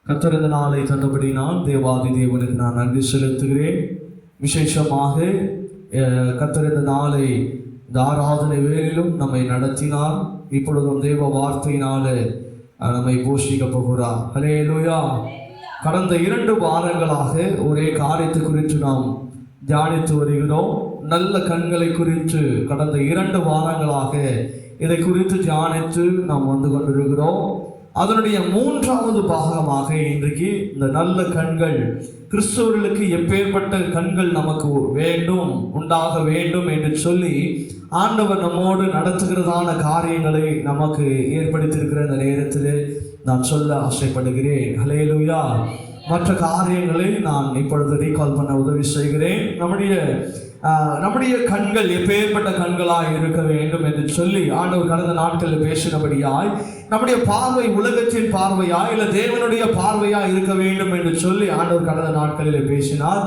கர்த்தர் இந்த நாளை தந்தபடி நான் தேவாதி தேவனுக்கு நான் நன்றி செலுத்துகிறேன். விசேஷமாக கர்த்தர் இந்த நாளை இந்த ஆராதனை வேளையிலும் நம்மை நடத்தினார். இப்பொழுதும் தேவ வார்த்தையினாலே நம்மை போஷிக்க போகிறார். ஹல்லேலூயா. கடந்த 2 வாரங்களாக ஒரே காரியத்தை குறித்து நாம் தியானித்து வருகிறோம். நல்ல கண்களை குறித்து கடந்த 2 வாரங்களாக இதை குறித்து தியானித்து நாம் வந்து கொண்டிருக்கிறோம். அதனுடைய 3வது பாகமாக இன்றைக்கு இந்த நல்ல கண்கள், கிறிஸ்தவர்களுக்கு எப்பேற்பட்ட கண்கள் நமக்கு வேண்டும், உண்டாக வேண்டும் என்று சொல்லி ஆண்டவர் நம்மோடு நடத்துகிறதான காரியங்களை நமக்கு ஏற்படுத்தியிருக்கிற இந்த நேரத்தில் நான் சொல்ல ஆசைப்படுகிறேன். ஹல்லேலூயா. மற்ற காரியங்களை நான் இப்பொழுது ரீகால் பண்ண உதவி செய்கிறேன். நம்முடைய கண்கள் எப்பேற்பட்ட கண்களாய் இருக்க வேண்டும் என்று சொல்லி ஆண்டவர் கடந்த நாட்களில் பேசினபடியாய் நம்முடைய பார்வை உலகத்தின் பார்வையா இல்லை தேவனுடைய பார்வையா இருக்க வேண்டும் என்று சொல்லி ஆண்டவர் கடந்த நாட்களில் பேசினார்.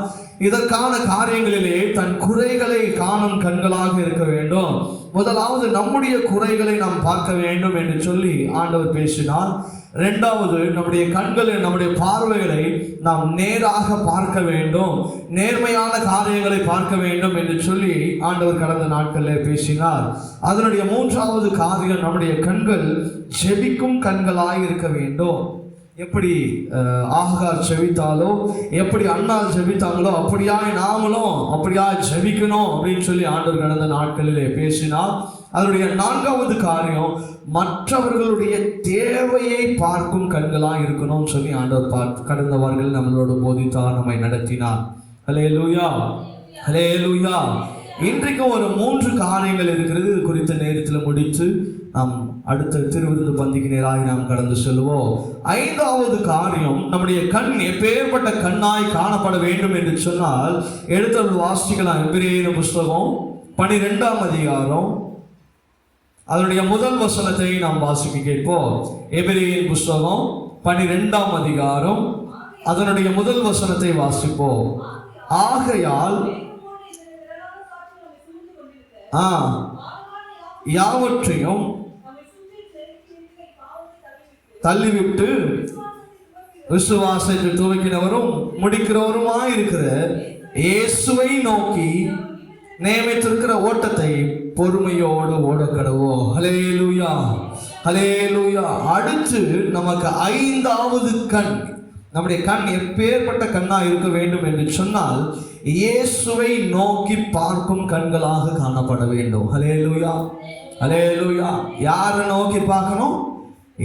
இதற்கான காரியங்களிலே தன் குறைகளை காணும் கண்களாக இருக்க வேண்டும். முதலாவது நம்முடைய குறைகளை நாம் பார்க்க வேண்டும் என்று சொல்லி ஆண்டவர் பேசினார். 2வது நம்முடைய கண்களை, நம்முடைய பார்வைகளை நாம் நேராக பார்க்க வேண்டும், நேர்மையான காரியங்களை பார்க்க வேண்டும் என்று சொல்லி ஆண்டவர் கடந்த நாட்களில் பேசினார். அதனுடைய 3வது காரியம் நம்முடைய கண்கள் ஜெபிக்கும் கண்களாய் இருக்க வேண்டும். எப்படி ஆகார் ஜெபித்தாலோ, எப்படி அன்னாள் ஜெபித்தாங்களோ அப்படியாய் நாமளும் அப்படியாய் ஜெபிக்கணும் அப்படின்னு சொல்லி ஆண்டவர் கடந்த நாட்களிலே பேசினார். அதனுடைய 4வது காரியம் மற்றவர்களுடைய தேவையை பார்க்கும் கண்களாக இருக்கணும்னு சொல்லி ஆண்டவர் கடந்த வாரங்கள் நம்மளோட போதித்தார், நம்மை நடத்தினார். ஹல்லேலூயா, ஹல்லேலூயா. இன்றைக்கும் ஒரு 3 காரியங்கள் இருக்கிறது. இது குறித்த நேரத்தில் முடித்து நாம் அடுத்த திருவிருந்து பந்திக்கு நேராக நாம் கடந்து செல்வோம். 5வது காரியம், நம்முடைய கண் எப்பேற்பட்ட கண்ணாய் காணப்பட வேண்டும் என்று சொன்னால் எழுத்தருள் வாசிக்கலாம். எபிரேயர் புஸ்தகம் 12ஆம் அதிகாரம் அதனுடைய முதல் வசனத்தை நாம் வாசிக்க கேட்போம். எபிரேயர் புஸ்தகம் 12ஆம் அதிகாரம் அதனுடைய முதல் வசனத்தை வாசிப்போம். ஆகையால் யாவற்றையும் தள்ளிவிட்டு விசுவாசத்தை துவக்கினவரும் முடிக்கிறவருமாய் இருக்கிற இயேசுவை நோக்கி நியமித்திருக்கிற ஓட்டத்தை பொறுமையோடு ஓடக்கடவோம். ஹல்லேலூயா, ஹல்லேலூயா. அடுத்து நமக்கு 5வது கண், நம்முடைய கண் எப்பேற்பட்ட கண்ணா இருக்க வேண்டும் என்று சொன்னால் இயேசுவை நோக்கி பார்க்கும் கண்களாக காணப்பட வேண்டும். ஹல்லேலூயா, ஹல்லேலூயா. யாரை நோக்கி பார்க்கணும்?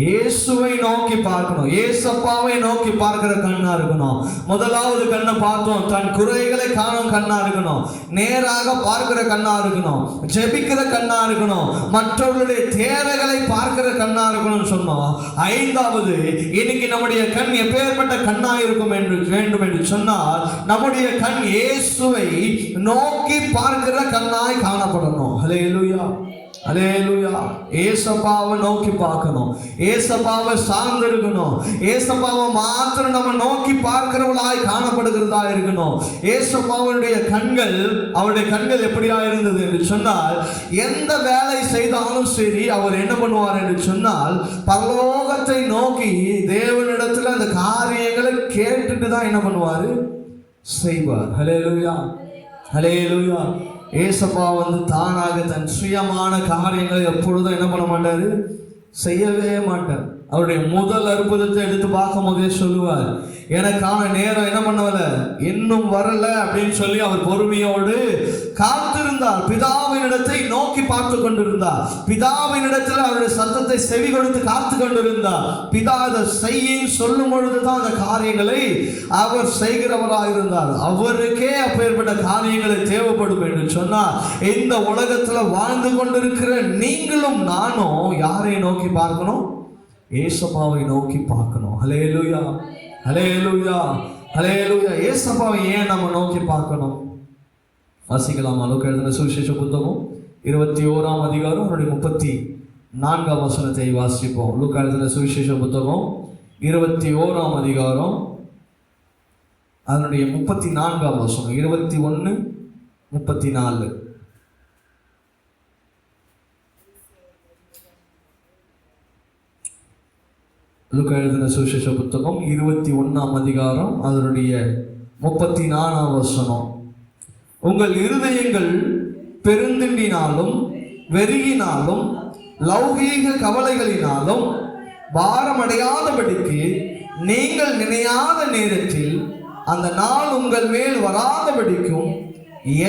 இயேசுவை நோக்கி பார்க்கணும். இயேசப்பாவை நோக்கி பார்க்கிற கண்ணா இருக்கணும். முதலாவது கண்ணை பார்த்தோம், தன் குறைகளை காணும் கண்ணா இருக்கணும், நேராக பார்க்கிற கண்ணா இருக்கணும், ஜெபிக்கிற கண்ணா இருக்கணும், மற்றவர்களுடைய தேவைகளை பார்க்கிற கண்ணா இருக்கணும்னு சொன்னோம். 5வது, இன்னைக்கு நம்முடைய கண் எப்பேற்பட்ட கண்ணா இருக்கும் என்று வேண்டும் என்று சொன்னால் நம்முடைய கண் இயேசுவை நோக்கி பார்க்கிற கண்ணாய் காணப்படணும். ஹல்லேலூயா, ஹல்லேலூயா. ஏசப்பாவை நோக்கி பார்க்கணும், ஏசப்பாவை சார்ந்து இருக்கணும், ஏசப்பாவை மாத்திரம் நம்ம நோக்கி பார்க்கிறவளாய் காணப்படுகிறதா இருக்கணும். ஏசப்பாவுடைய கண்கள், அவருடைய கண்கள் எப்படியா இருந்தது என்று சொன்னால் எந்த வேலை செய்தாலும் சரி அவர் என்ன பண்ணுவார் என்று சொன்னால் பரலோகத்தை நோக்கி தேவனிடத்தில் அந்த காரியங்களை கேட்டுட்டு தான் என்ன பண்ணுவார், செய்வார். ஹல்லேலூயா, ஹல்லேலூயா. ஏசப்பா தானாக தன் சுயமான காரியங்களை எப்பொழுதும் என்ன பண்ண மாட்டாரு, செய்யவே மாட்டார். அவருடைய முதல் அற்புதத்தை எடுத்து பார்க்கும் போதே சொல்லுவார், எனக்கான நேரம் என்ன பண்ணவல இன்னும் வரல அப்படின்னு சொல்லி அவர் பொறுமையோடு காத்திருந்தார். பிதாவினிடத்தை நோக்கி பார்த்து கொண்டிருந்தார். பிதாவினிடத்தில் அவருடைய சத்தத்தை செவி கொடுத்து காத்து கொண்டிருந்தார். பிதா அதை செய்ய சொல்லும் பொழுதுதான் அந்த காரியங்களை அவர் செய்கிறவராக இருந்தார். அவருக்கே அப்பேற்பட்ட காரியங்களை தேவைப்படும் என்று சொன்னார். இந்த உலகத்துல வாழ்ந்து கொண்டிருக்கிற நீங்களும் நானும் யாரை நோக்கி பார்க்கணும்? ஏசப்பாவை நோக்கி பார்க்கணும். ஹல்லேலூயா, ஹல்லேலூயா, ஹல்லேலூயா. ஏசப்பாவை ஏன் நம்ம நோக்கி பார்க்கணும்? வாசிக்கலாமா? லூக்கா எழுதின சுவிசேஷ புத்தகம் 21ஆம் அதிகாரம் அதனுடைய 34ஆம் வசனத்தை வாசிப்போம். லூக்கா எழுதின சுவிசேஷ புத்தகம் 21ஆம் அதிகாரம் அதனுடைய 34ஆம் வசனம், 21, 34. லூக்கா எழுதின சுவிசேஷ புத்தகம் 21ஆம் அதிகாரம் அதனுடைய 34ஆம் வசனம். உங்கள் இருதயங்கள் பெருந்திண்டினாலும் வெறியினாலும் லௌகீக கவலைகளினாலும் பாரமடையாதபடிக்கு நீங்கள் நினையாத நேரத்தில் அந்த நாள் உங்கள் மேல் வராதபடிக்கும்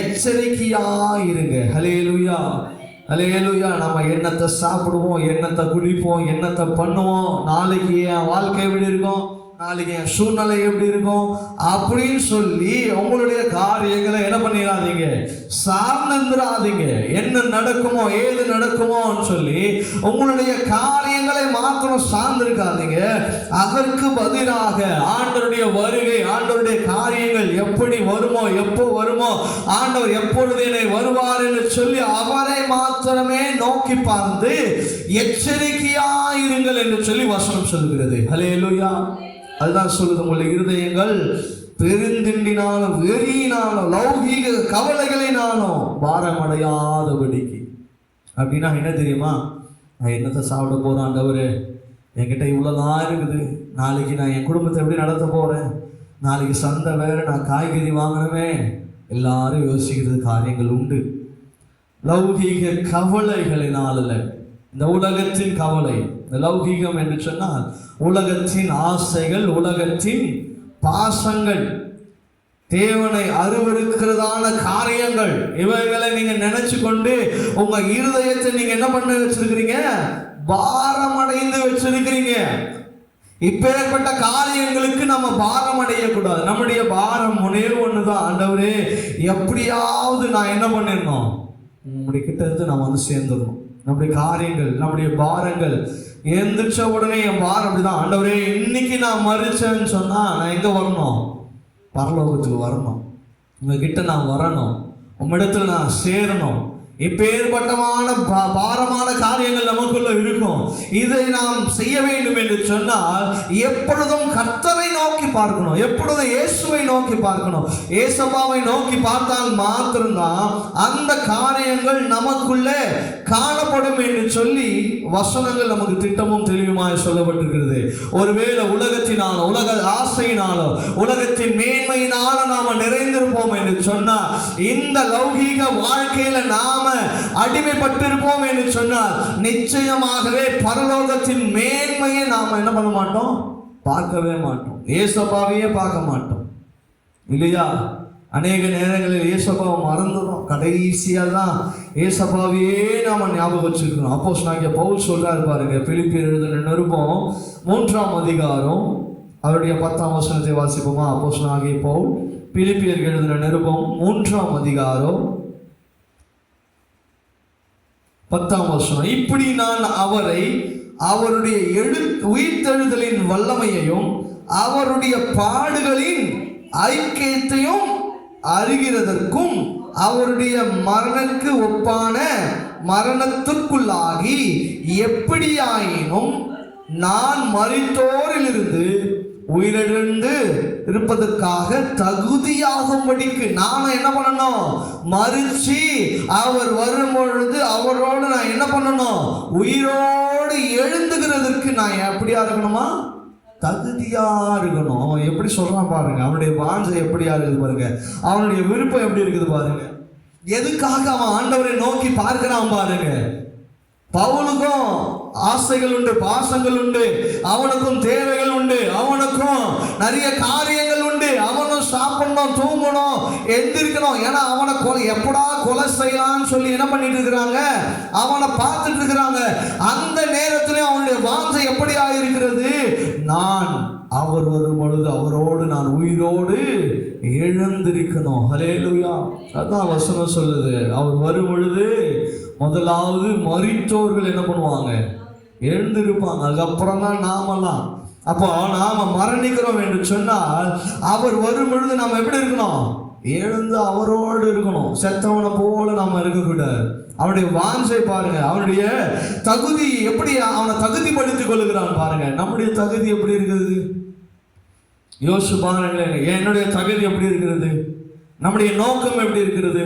எச்சரிக்கையாயிருங்க. ஹல்லேலூயா, ஹல்லேலூயா. நம்ம என்னத்தை சாப்பிடுவோம், என்னத்தை குடிப்போம், என்னத்தை பண்ணுவோம், நாளைக்கு என் வாழ்க்கை எப்படி இருக்கும், நாளைக்கு என் சூழ்நிலை எப்படி இருக்கும் அப்படின்னு சொல்லி உங்களுடைய காரியங்களை என்ன பண்ணிடாதீங்க, சார்ந்திராதீங்க. என்ன நடக்குமோ ஏது நடக்குமோன்னு சொல்லி உங்களுடைய காரியங்களை மாத்திரம் சார்ந்திருக்காதீங்க. அதற்கு பதிலாக ஆண்டவருடைய வருகை, ஆண்டவருடைய காரியங்கள் எப்படி வருமோ, எப்போ வருமோ, ஆண்டவர் எப்பொழுது என்னை வருவார் என்று சொல்லி அவரை மாத்திரமே நோக்கி பார்த்து எச்சரிக்கையாயிருங்கள் என்று சொல்லி வசனம் சொல்கிறது. ஹல்லேலூயா. அதுதான் சொல்லுது, உங்களுடைய இருதயங்கள் பெருந்திண்டினாலும் வெறியினாலும் லௌகீக கவலைகளினாலும் பாரமடையாதபடிக்கு. அப்படின்னா என்ன தெரியுமா, நான் என்னத்தை சாப்பிட போறேன் ஆண்டவரே, என்கிட்ட இவ்வளோதான் இருக்குது, நாளைக்கு நான் என் குடும்பத்தை எப்படி நடத்த போறேன், நாளைக்கு சந்தை வேற, நான் காய்கறி வாங்கணுமே, எல்லாரும் யோசிக்கிறது காரியங்கள் உண்டு. லௌகீக கவலைகளினால, இந்த உலகத்தின் கவலை, இந்த லௌகீகம் என்று சொன்னால் உலகத்தின் ஆசைகள், உலகத்தின் பாசங்கள், தேவனை அருவருக்கிறதான காரியங்கள், இவைகளை நீங்க நினைச்சு கொண்டு உங்க இருதயத்தை நீங்க என்ன பண்ண வச்சிருக்கிறீங்க, பாரம் அடைந்து வச்சிருக்கிறீங்க. இப்பேற்பட்ட காரியங்களுக்கு நம்ம பாரம் அடையக்கூடாது. நம்முடைய பாரம் ஒரே ஒண்ணுதான், ஆண்டவரே எப்படியாவது நான் என்ன பண்ணிடணும், நம்முடைய கிட்ட இருந்து நான் வந்து சேர்ந்துடணும். நம்முடைய காரியங்கள், நம்முடைய பாரங்கள் எந்திரிச்ச உடனே என் பாரம் அப்படிதான், ஆண்டவரே இன்னைக்கு நான் மறிச்சேன்னு சொன்னா நான் எங்க வரணும், பரலோகத்துக்கு வரணும், உங்ககிட்ட நான் வரணும், உம்மிடத்துல நான் சேரணும். இப்பேற்பட்டமான பாரமான காரியங்கள் நமக்குள்ள இருக்கும். இதை நாம் செய்ய வேண்டும் என்று சொன்னால் எப்பொழுதும் கர்த்தரை நோக்கி பார்க்கணும், எப்பொழுதும் இயேசுவை நோக்கி பார்க்கணும். இயேசுவை நோக்கி பார்த்தால் மாத்திரம்தான் அந்த காரியங்கள் நமக்குள்ளே காணப்படும் என்று சொல்லி வசனங்கள் நமக்கு திட்டமும் தெளிவுமாய் சொல்லப்பட்டிருக்கிறது. ஒருவேளை உலகத்தினாலோ, உலக ஆசையினாலோ, உலகத்தின் மேன்மையினால நாம நிறைந்திருப்போம் என்று சொன்னால், இந்த லௌகீக வாழ்க்கையில நாம அடிமைப்பட்டிருப்போம் என்று சொன்னால் நிச்சயமாகவே பரலோகத்தின் மேன்மையை நாம என்ன பண்ண மாட்டோம், பார்க்கவே மாட்டோம். இயேசுவையே பார்க்க மாட்டோம், இல்லையா? அநேக நேரங்களில் இயேசுவை மறந்துடும். கடைசியா தான் இயேசுவையே நாம ஞாபகம் வச்சிருக்கணும். அப்போஸ்தலனாகிய பவுல் சொல்றாரு பாருங்க, பிலிப்பியர் எழுதின நிருபம் 3ஆம் அதிகாரம் அவருடைய 10ஆம் வசனத்தை வாசிப்போமா? அப்போஸ்தலனாகிய பவுல் பிலிப்பியர் எழுதின நிருபம் 3ஆம் அதிகாரம் 10ஆம் வசனம். இப்படி நான் அவரை, அவருடைய உயிர்த்தெழுதலின் வல்லமையையும் அவருடைய பாடுகளின் ஐக்கியத்தையும் அறிகிறதற்கும் அவருடைய மரணக்கு ஒப்பான மரணத்திற்குள்ளாகி எப்படியாயினும் நான் மரித்தோரிலிருந்து உயிரிழந்து இருப்பதற்காக தகுதியாகும்படிக்கு நான் என்ன பண்ணணும், மரிச்சு அவர் வரும் பொழுது அவரோடு நான் என்ன பண்ணணும், உயிரோடு எழுந்துகிறதுக்கு நான் எப்படியா இருக்கணுமா, தகுதியா இருக்கணும். அவன் எப்படி சொல்றான் பாருங்க, அவனுடைய வாஞ்சை எப்படியா இருக்குது பாருங்க, அவனுடைய விருப்பம் எப்படி இருக்குது பாருங்க, எதுக்காக அவன் ஆண்டவரை நோக்கி பார்க்கிறான் பாருங்க. பவுலுக்கும் ஆசைகள் உண்டு, பாசங்கள் உண்டு, அவனுக்கும் தேவைகள் உண்டு, அவனுக்கும் நிறைய காரியங்கள் உண்டு. அவனும் சாப்பிடணும், தூங்கணும், எந்திரிக்கணும். ஏன்னா அவனை எப்படா கொலை செய்யலான்னு சொல்லி என்ன பண்ணிட்டு இருக்கிறாங்க, அவனை பார்த்துட்டு இருக்கிறாங்க. அந்த நேரத்திலே அவனுடைய வாஞ்சை எப்படி ஆயிருக்கிறது, நான் அவர் வரும் பொழுது அவரோடு நான் உயிரோடு எழுந்திருக்கணும். ஹல்லேலூயா. அதான் வசனம் சொல்லுது, அவர் வரும் பொழுது முதலாவது மரித்தோர்கள் என்ன பண்ணுவாங்க, எழுந்திருப்பாங்க. அதுக்கப்புறம் தான் நாமெல்லாம். அப்போ நாம மரணிக்கிறோம் என்று சொன்னால் அவர் வரும் பொழுது நாம் எப்படி இருக்கணும், எழுந்து அவரோடு இருக்கணும். செத்தவனை போல நாம இருக்கக்கூடாது. அவனுடைய வாஞ்சை பாருங்க, அவனுடைய தகுதி எப்படி அவனை தகுதிப்படுத்திக் கொள்ளுகிறான் பாருங்க. நம்முடைய தகுதி எப்படி இருக்கிறது யோசிச்சு பாருங்களேன். என்னுடைய தகுதி எப்படி இருக்கிறது, நம்முடைய நோக்கம் எப்படி இருக்கிறது,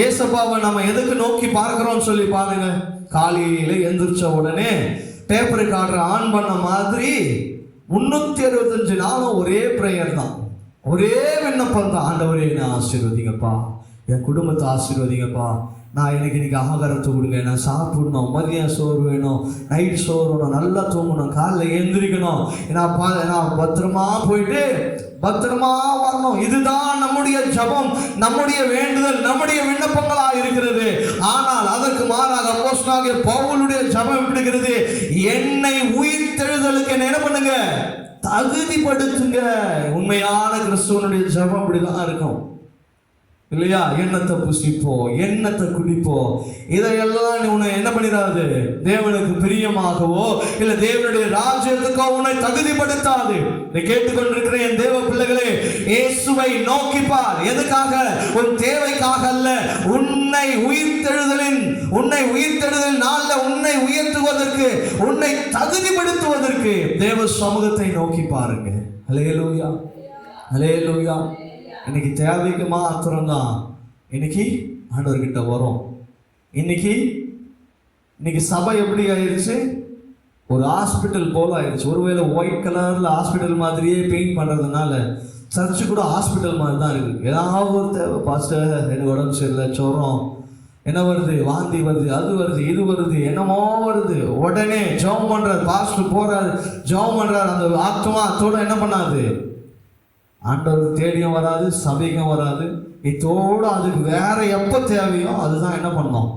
ஏசப்பாவை நம்ம எதுக்கு நோக்கி பார்க்கிறோம் சொல்லி பாருங்க. காலையில எந்திரிச்ச உடனே டேப் ரெக்கார்டர் ஆன் பண்ண மாதிரி 365 நாளும் ஒரே பிரேயர் தான், ஒரே விண்ணப்பம் தான். ஆண்டவரே என்னை ஆசீர்வதிங்கப்பா, என் குடும்பத்தை ஆசீர்வதிங்கப்பா, நான் இன்னைக்கு ஆகாரத்தை கொடுங்க, நான் சாப்பிடணும், மதியம் சோறு வேணும், நைட்டு சோறு வேணும், நல்லா தூங்கணும், காலைல எழுந்திரிக்கணும், நான் பத்திரமா போயிட்டு பத்திரமா வரணும். இதுதான் நம்முடைய ஜபம், நம்முடைய வேண்டுதல், நம்முடைய விண்ணப்பங்களா இருக்கிறது. ஆனால் அதற்கு மாறாக அப்போஸ்தலனாகிய பவுலுடைய ஜபம் எப்படி இருக்கிறது? என்னை உயிர்த்தெழுதலுக்கு என்ன பண்ணுங்க, தகுதிப்படுத்துங்க. உண்மையான கிறிஸ்துவனுடைய ஜபம் அப்படிதான் இருக்கும் இல்லையா? எண்ணத்தை புசிப்போ, எண்ணத்தை குடிப்போ, இதையெல்லாம் உன்னை என்ன பண்ணிடாது, தேவனுக்கு பிரியமாகவோ இல்லை தேவனுடைய ராஜ்யத்துக்கோ உன்னை தகுதிப்படுத்தாது. இதை கேட்டுக்கொண்டிருக்கிற என் தேவ பிள்ளைகளே, இயேசுவை நோக்கிப்பார். எதுக்காக? உன் தேவைக்காக அல்ல, உன்னை உயிர்த்தெழுதலின் நாள்ல உன்னை உயர்த்துவதற்கு, உன்னை தகுதிப்படுத்துவதற்கு தேவ சமூகத்தை நோக்கி பாருங்க. அல்லேலூயா, அல்லேலூயா. இன்னைக்கு தேவைக்கு மாத்திரம் தான் இன்னைக்கு ஆண்டவர்கிட்ட வரும். இன்னைக்கு சபை எப்படி ஆயிடுச்சு? ஒரு ஹாஸ்பிட்டல் போல ஆயிடுச்சு. ஒருவேளை ஒயிட் கலர்ல ஹாஸ்பிட்டல் மாதிரியே பெயிண்ட் பண்றதுனால சர்ச்சு கூட ஹாஸ்பிட்டல் மாதிரி தான் இருக்கு. ஏதாவது ஒரு தேவை, பாஸ்டர் எனக்கு உடம்பு சரியில்லை, சோரம் என்ன வருது, வாந்தி வருது, அது வருது, இது வருது, என்னமோ வருது, உடனே ஜெபம் பண்றாரு, பாஸ்டர் போறாரு, ஜெபம் பண்றாரு. அந்த ஆத்மா அதோட என்ன பண்ணாது, ஆண்டவர் தேடியும் வராது, சபைக்கும் வராது. இதோடு அதுக்கு வேற எப்போ தேவையோ அதுதான் என்ன பண்ணோம்.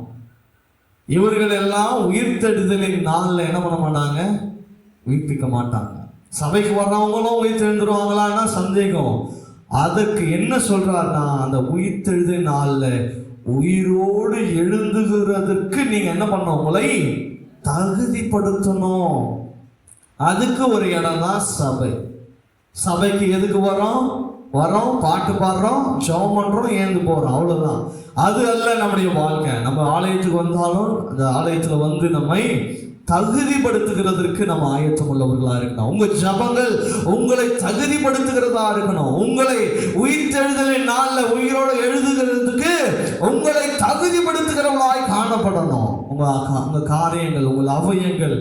இவர்கள் எல்லாம் உயிர்த்தெழுதலின் நாளில் என்ன பண்ண மாட்டாங்க, உயிர்ப்பிக்க மாட்டாங்க. சபைக்கு வர்றவங்களும் உயிர்த்தெழுந்துருவாங்களான்னா சந்தேகம். அதுக்கு என்ன சொல்றாருன்னா, அந்த உயிர்த்தெழுதல் நாளில் உயிரோடு எழுந்துகிறதுக்கு நீங்க என்ன பண்ணணும், உங்களை தகுதிப்படுத்தணும். அதுக்கு ஒரு இடம் தான் சபை. சபைக்கு எதுக்கு வரோம்? பாட்டு பாடுறோம், ஜெபம் பண்றோம், ஏந்து போறோம், அவ்வளவுதான். அது அல்ல நம்முடைய வாழ்க்கை. நம்ம ஆலயத்துக்கு வந்தாலும் அந்த ஆலயத்துல வந்து நம்மை தகுதிப்படுத்துகிறதற்கு நம்ம ஆயத்தம் உள்ளவர்களா இருக்கணும். உங்க ஜபங்கள் உங்களை தகுதிப்படுத்துகிறதா இருக்கணும். உங்களை உயிர்த்தெழுதலின் நாள்ல உயிரோடு எழுதுகிறதுக்கு உங்களை தகுதிப்படுத்துகிறவர்களாய் காணப்படணும். உங்க காரியங்கள், உங்கள் அவயங்கள்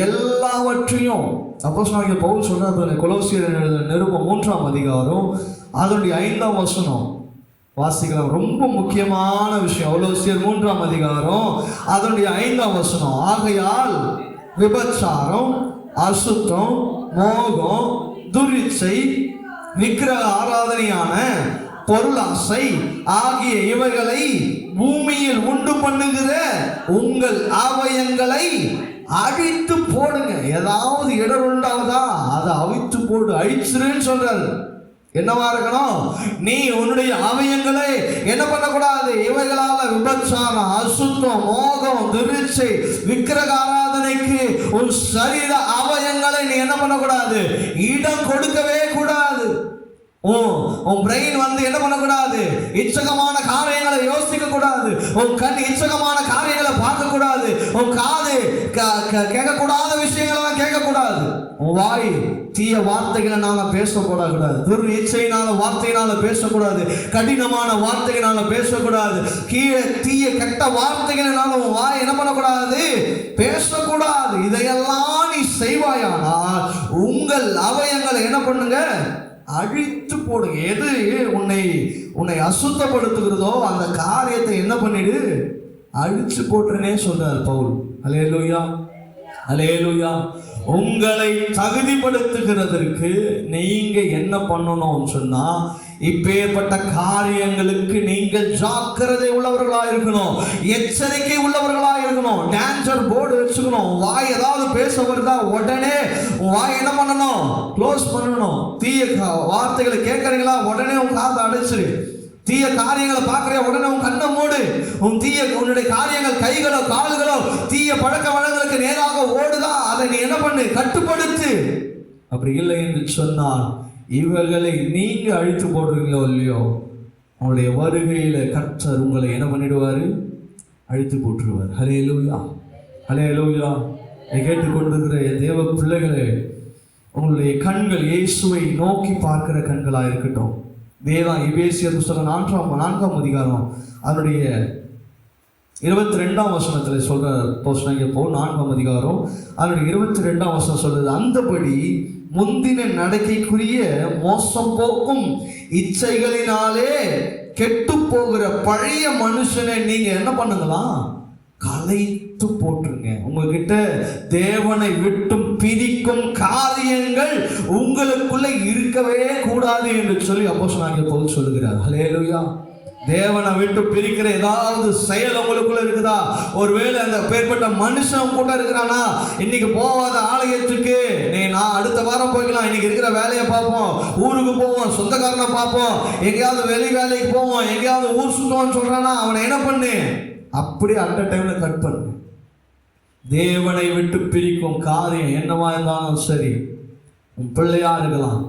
எல்லாவற்றையும் அப்போஸ்தலனாகிய பவுல் சொல்றாரு. கொலோசியர் நிருபம் 3ஆம் அதிகாரம் அதனுடைய 5ஆம் வசனம் வாசிக்கலாம். ரொம்ப முக்கியமான விஷயம். கொலோசியர் 3ஆம் அதிகாரம் அதனுடைய 5ஆம் வசனம். ஆகையால் விபச்சாரம், அசுத்தம், மோகம், துரிச்சை, விக்கிரக ஆராதனையான பொருளாசை ஆகிய இவைகளை பூமியில் உண்டு பண்ணுகிற உங்கள் அவயங்களை அழித்து போடுங்க. ஏதாவது இடர் உண்டாவதா, அதை அவித்து போடு, அழிச்சிருன்னு சொல்றாரு. என்னவா இருக்கணும்? நீ உன்னுடைய அவயங்களை என்ன பண்ணக்கூடாது, இவைகளால விபச்சாரம், அசுத்தம், மோகம், துரிச்சை, விக்கிரக ஆராதனைக்கு உன் சரீர அவயங்களை நீ என்ன பண்ணக்கூடாது, இடம் கொடுக்கவே கூடாது. உன் பிரெயின் வந்து என்ன பண்ணக்கூடாது, இச்சகமான காரியங்களை யோசிக்க கூடாது. உன் கண் இச்சகமான காரியங்களை பார்க்க கூடாது. உன் காது கேட்கக்கூடாத விஷயங்களெல்லாம் கேட்கக்கூடாது. உன் வாய் தீய வார்த்தைகளினால பேசக்கூடாது. துர் இச்சையினால வார்த்தையினால பேசக்கூடாது. கடினமான வார்த்தையினால பேசக்கூடாது. கீழே தீய கெட்ட வார்த்தைகளினால உன் வாய் என்ன பண்ணக்கூடாது, பேசக்கூடாது. இதையெல்லாம் நீ செய்வாயானால் உங்கள் அவயங்களை என்ன பண்ணுங்க, அழித்து போடுங்க. எது உன்னை அசுத்தப்படுத்துகிறதோ அந்த காரியத்தை என்ன பண்ணிடு, அழிச்சு போட்டுறனே சொல்றார் பவுல். அல்லேலூயா, அல்லேலூயா. உங்களை தகுதிப்படுத்துகிறதற்கு நீங்க என்ன பண்ணணும்னு சொன்னா, இப்பேற்பட்ட காரியங்களுக்கு நீங்கள் ஜாக்கிரதை உள்ளவர்களா இருக்கணும், எச்சரிக்கை உள்ளவர்களா இருக்கணும். டேஞ்சர் போர்டு வச்சுக்கணும். வாய் ஏதாவது பேச வருதா உடனே வாய் என்ன பண்ணணும், க்ளோஸ் பண்ணணும். தீய வார்த்தைகளை கேட்கறீங்களா, உடனே உன் காதை அடைச்சிரு. தீய காரியங்களை பார்க்கறியா, உடனே உன் கண்ணை மூடு. உன்னுடைய காரியங்கள், கைகளோ கால்களோ தீய பழக்க வழங்களுக்கு நேராக ஓடுதா, அதை நீ என்ன பண்ணு, கட்டுப்படுத்து. அப்படி இல்லை என்று சொன்னால் இவர்களை நீங்க அழித்து போடுறீங்களோ இல்லையோ, உங்களுடைய வருகையில கர்த்தர் உங்களை என்ன பண்ணிடுவாரு, அழித்து போட்டுருவார். ஹல்லேலூயா, ஹல்லேலூயா. கேட்டுக்கொண்டிருக்கிற என் தேவ பிள்ளைகளே, உங்களுடைய கண்கள் இயேசுவை நோக்கி பார்க்கிற கண்களா இருக்கட்டும். தேவன் எபேசியர் புத்தகம் 4ஆம் அதிகாரம் அதனுடைய 22ஆம் வசனத்தில் சொல்ற போஸ்ட் 4ஆம் அதிகாரம் அதனுடைய 22ஆம் வசனம் சொல்றது, அந்தபடி முந்தின நடக்கைக்குரிய மோசம் போக்கும் இச்சைகளினாலே கெட்டு போகிற பழைய மனுஷனை நீங்க என்ன பண்ணுங்களாம், கலைத்து போட்டுருங்க. உங்ககிட்ட தேவனை விட்டும் பிரிக்கும் காரியங்கள் உங்களுக்குள்ள இருக்கவே கூடாது என்று சொல்லி அப்போஸ்தலனாகிய பவுல் சொல்லுகிறார். ஹல்லேலூயா. தேவனை விட்டு பிரிக்கிற ஏதாவது செயல் உங்களுக்குள்ள இருக்குதா? ஒருவேளை அந்த பேர்பட்ட மனுஷன் கூட இருக்கிறானா, இன்னைக்கு போவாத ஆலயத்துக்கு நான் அடுத்த வாரம் போய்க்கலாம், இன்னைக்கு இருக்கிற வேலையை பார்ப்போம், ஊருக்கு போவோம், சொந்தக்காரனை பார்ப்போம், எங்கேயாவது வெளி வேலைக்கு போவோம், எங்கேயாவது ஊர் சுற்றுவான்னு சொல்றானா, அவனை என்ன பண்ணு, அப்படி அந்த டைம்ல கட் பண்ணு. தேவனை விட்டு பிரிக்கும் காரியம் என்னவா இருந்தாலும் சரி, உன் பிள்ளையா இருக்கலாம்,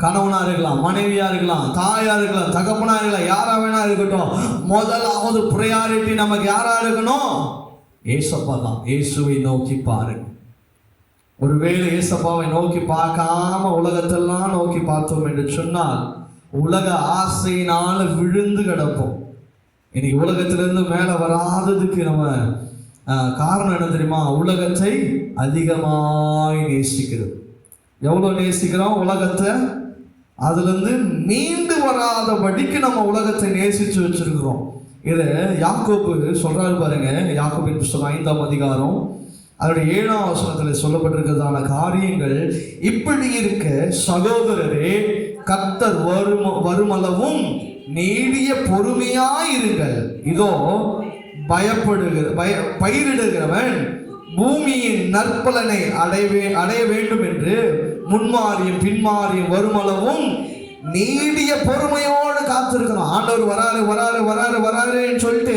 கணவனா இருக்கலாம், மனைவியா இருக்கலாம், தாயா இருக்கலாம், தகப்பனா இருக்கலாம், யாரா வேணா இருக்கட்டும், முதலாவது ப்ரையாரிட்டி நமக்கு யாரா இருக்கணும்? ஏசப்பா தான். இயேசுவை நோக்கி பாருங்க. ஒருவேளை ஏசப்பாவை நோக்கி பார்க்காம உலகத்தெல்லாம் நோக்கி பார்த்தோம் என்று சொன்னால் உலக ஆசையினால விழுந்து கிடப்போம். இன்னைக்கு உலகத்திலிருந்து மேலே வராததுக்கு நம்ம காரணம் என்ன தெரியுமா? உலகத்தை அதிகமாய் நேசிக்கிறது. எவ்வளோ நேசிக்கிறோம் உலகத்தை, அதுலேருந்து மீண்டு வராதபடிக்கு நம்ம உலகத்தை நேசித்து வச்சிருக்கிறோம். இதை யாக்கோபு சொல்றாரு பாருங்க. யாக்கோபின் புத்தகம் 5ஆம் அதிகாரம் அதனுடைய 7ஆம் வசனத்தில் சொல்லப்பட்டிருக்கிறதான காரியங்கள் இப்படி இருக்க, சகோதரரே, கர்த்தர் வருமளவும் நீடிய பொறுமையாயிருங்கள். இதோ பயிரிடுகிறவன் பூமியின் நற்பலனை அடைய வேண்டும் என்று முன்மாறியும் பின்மாறியும் வருமளவும் நீடிய பொறுமையோடு காத்திருக்கிறோம். ஆண்டவர் வராரு வராரு வராரு வராருன்னு சொல்லிட்டு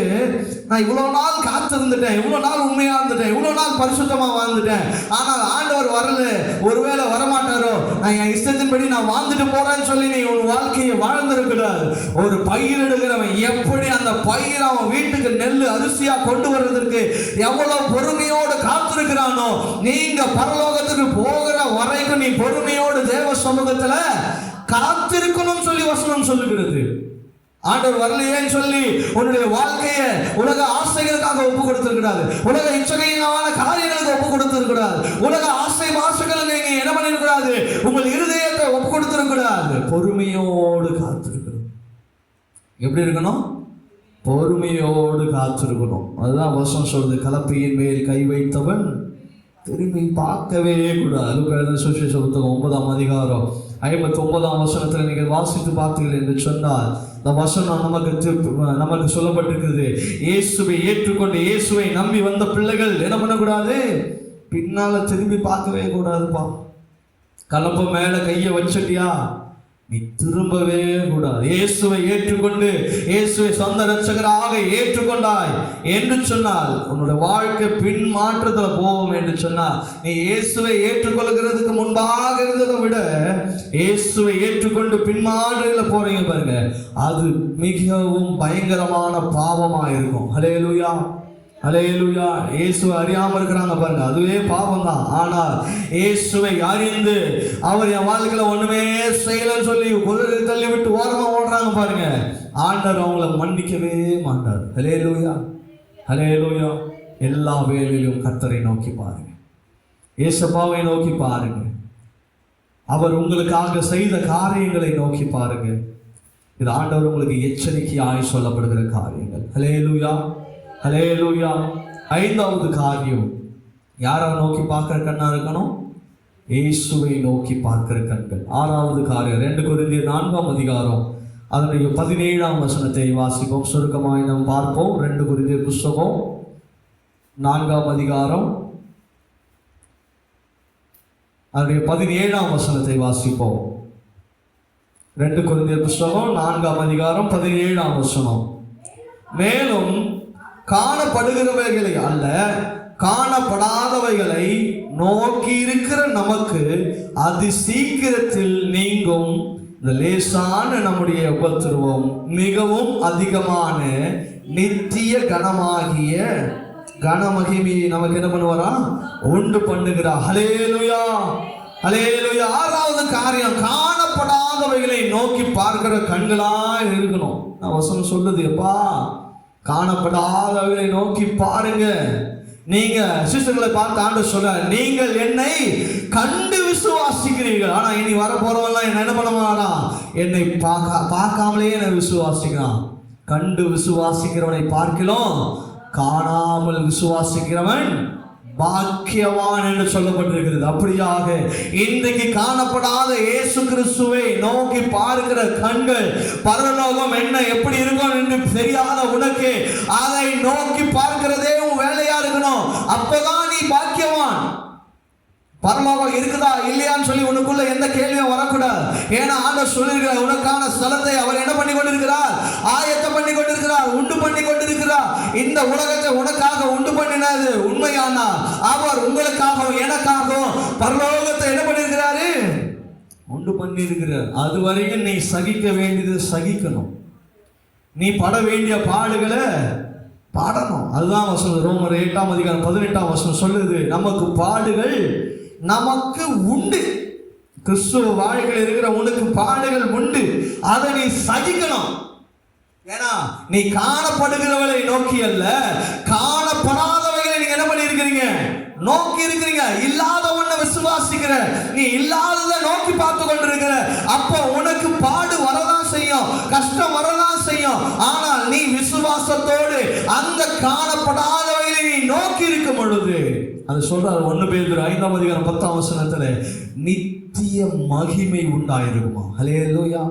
நான் இவ்வளவு நாள் காத்திருந்துட்டேன், இவ்வளவு நாள் உண்மையா இருந்துட்டேன், இவ்வளவு நாள் பரிசுத்தமா வாழ்ந்துட்டேன், ஆனால் ஆண்டவர் வரல, ஒருவேளை வரமாட்டாரோ, நான் என் இஷ்டத்தின்படி நான் வாழ்ந்துட்டு போறேன்னு சொல்லி நீ உன் வாழ்க்கையை வாழ்ந்திருக்கிறார். ஒரு பயிரிடுகிறவன் எப்படி அந்த பயிர் அவன் வீட்டுக்கு நெல் அரிசியா கொண்டு வர்றதற்கு எவ்வளவு பொறுமையோடு காத்திருக்கிறானோ, நீங்க பரலோகத்துக்கு போகிற வரைக்கும் நீ பொறுமையோடு தேவ சமூகத்துல காத்திருக்கணும் சொல்லி வசனம் சொல்லுகிறது. ஆண்டவர் வரலையேன்னு சொல்லி உன்னுடைய வாழ்க்கையை உலக ஆசைகளுக்காக ஒப்பு கொடுத்திருக்கிறாரு, உலக இச்சையான காரியங்களுக்கு ஒப்பு கொடுத்திருக்கிறாரு, உலக ஆசை மாசுகளை நீங்க என்ன பண்ணிருக்கிறாரு, உங்கள் இருதயத்தை ஒப்பு கொடுத்திருக்கிறாரு. பொறுமையோடு காத்திருக்கணும். எப்படி இருக்கணும்? பொறுமையோடு காத்திருக்கணும். அதுதான் வசனம் சொல்றது, கலப்பையின் மேல் கை வைத்தவன் திரும்பி பார்க்கவே கூடாது. சுவிசேஷ புத்தகம் 9ஆம் அதிகாரம் 59ஆம் வசனத்தில் நீங்கள் வாசித்து பார்த்தீர்கள் என்று சொன்னால் இந்த வசனம் நமக்கு சொல்லப்பட்டிருக்கிறது. இயேசுவை ஏற்றுக்கொண்டு இயேசுவை நம்பி வந்த பிள்ளைகள் என்ன பண்ணக்கூடாது? பின்னால திரும்பி பார்க்கவே கூடாதுப்பா. கலப்ப மேல கையை வச்சிட்டியா, நீ திரும்பவே கூடாது. இயேசுவை ஏற்றுக்கொண்டு இயேசுவை சொந்த ரட்சகராக ஏற்றுக்கொண்டாய் என்று சொன்னால் உன்னோட வாழ்க்கை பின் மாற்றத்தில் போவோம் என்று சொன்னால், நீ இயேசுவை ஏற்றுக்கொள்கிறதுக்கு முன்பாக இருந்ததை விட இயேசுவை ஏற்றுக்கொண்டு பின்மாற்றத்தில் போறீங்க பாருங்க, அது மிகவும் பயங்கரமான பாவமாக இருக்கும். ஹல்லேலூயா, ஹல்லேலூயா. இயேசுவை அறியாம இருக்கிறாங்க பாருங்க, அதுவே பாவம் தான். ஆனால் இயேசுவை அறிந்து அவர் என் வாழ்க்கையில ஒண்ணுமே செய்யலன்னு சொல்லி குதிரை தள்ளி விட்டு ஓரமா ஓடுறாங்க பாருங்க, ஆண்டவர் அவங்கள மன்னிக்கவே மாட்டார். ஹல்லேலூயா, ஹல்லேலூயா. எல்லா வேலையிலும் கர்த்தரை நோக்கி பாருங்க, இயேசுவை நோக்கி பாருங்க, அவர் உங்களுக்காக செய்த காரியங்களை நோக்கி பாருங்க. இது ஆண்டவர் உங்களுக்கு எச்சரிக்கையாய் சொல்லப்படுகிற காரியங்கள். ஹல்லேலூயா, ஹல்லேலூயா. 5வது காரியம், யாரை நோக்கி பார்க்கிற கண்ணா இருக்கணும்? இயேசுவை நோக்கி பார்க்கிற கண்கள். 6வது காரியம் 2 கொரிந்தியர் 4ஆம் அதிகாரம் அதனுடைய 17ஆம் வசனத்தை வாசிப்போம். சுருக்கமாய் நாம் பார்ப்போம். 2 கொரிந்தியர் புஸ்தகம் 4ஆம் அதிகாரம் அதனுடைய 17ஆம் வசனத்தை வாசிப்போம். 2 கொரிந்தியர் புஸ்தகம் 4ஆம் அதிகாரம் 17ஆம் வசனம். மேலும் காணப்படுகிறவைகளை அல்ல, காணப்படாதவைகளை நோக்கி இருக்கிற நமக்கு அதி சீக்கிரத்தில் நீங்கும் இந்த லேசான நம்முடைய உபத்திரவம் மிகவும் அதிகமான நித்திய கனமாகிய கனமகிமையை நமக்கு என்ன பண்ணுவாரா? உண்டு பண்ணுகிறார். ஹல்லேலூயா, ஹல்லேலூயா. 6வது காரியம், காணப்படாதவைகளை நோக்கி பார்க்கிற கண்களா இருக்கணும். நான் வசனம் சொல்லுது, எப்பா காணப்படாதவைகளை நோக்கி பாருங்க. நீங்க சிஸ்டர்களை பார்த்து ஆண்டவர் சொல்ற, நீங்கள் என்னை கண்டு விசுவாசிக்கிறீர்கள். ஆனா இனி வர போறவெல்லாம் என்ன பண்ண மாட்டான், என்னை பார்க்காமலே என்னை விசுவாசிக்கிறான். கண்டு விசுவாசிக்கிறவனை பார்க்கலாம், காணாமல் விசுவாசிக்கிறவன் பாக்கியவான் என்று சொல்லப்பட்டிருக்கிறது. அப்படியாக இன்றைக்கு காணப்படாத இயேசு கிறிஸ்துவை நோக்கி பார்க்கிற கண்கள், பரலோகம் என்ன எப்படி இருக்கும் என்று தெரியாத உனக்கு அதை நோக்கி பார்க்கிறதே உன் வேலையா இருக்கணும். அப்பதான் நீ பாக்கியவான். பரலோகம் இருக்குதா இல்லையான்னு சொல்லி உனக்குள்ள எந்த கேள்வியும் வரக்கூடாது. ஏன்னா ஆண்டவர் சொல்லியிருக்கிறார், உனக்கான ஸ்தலத்தை அவர் என்ன பண்ணி கொண்டிருக்கிறார், ஆயத்தம் பண்ணி கொண்டிருக்கிறார், உண்டு பண்ணி கொண்டிருக்கிறார். இந்த உலகத்தை உனக்காக உண்டு பண்ணினது உண்மையானா அவர் உங்களுக்காகவும் எனக்காகவும் பரலோகத்தை என்ன பண்ணியிருக்கிறாரு, உண்டு பண்ணி இருக்கிறார். அது வரைக்கும் நீ சகிக்க வேண்டியது சகிக்கணும், நீ பட வேண்டிய பாடுகளை பாடணும். அதுதான் வசனம் ரோமர் 8:18 சொல்லுது, நமக்கு பாடுகள் நமக்கு உண்டு. கிறிஸ்துவ வாழ்க்கையில் இருக்கிற உனக்கு பாடுகள் உண்டு, அதை நீ சகிக்கணும். ஏன்னா நீ காணப்படுகிறவளை நோக்கி அல்ல, காணப்படாதவைகளை நீங்க என்ன பண்ணி இருக்கிறீங்க, நோக்கி இருக்கிறீங்க. இல்லாத ஒன்றை விசுவாசிக்கிற, நீ இல்லாததை நோக்கி பார்த்து கொண்டிருக்கிற. அப்ப உனக்கு பாடு வரதான் செய்யும், கஷ்டம் வரதான் செய்யும். ஆனால் நீ விசுவாசத்தோடு அந்த காணப்படாதவைகளை நீ நோக்கி இருக்கும் பொழுது, அது சொல்றாரு 1 பேதுரு 5:10 நித்திய மகிமை உண்டாயிருக்குமா. ஹல்லேலூயா.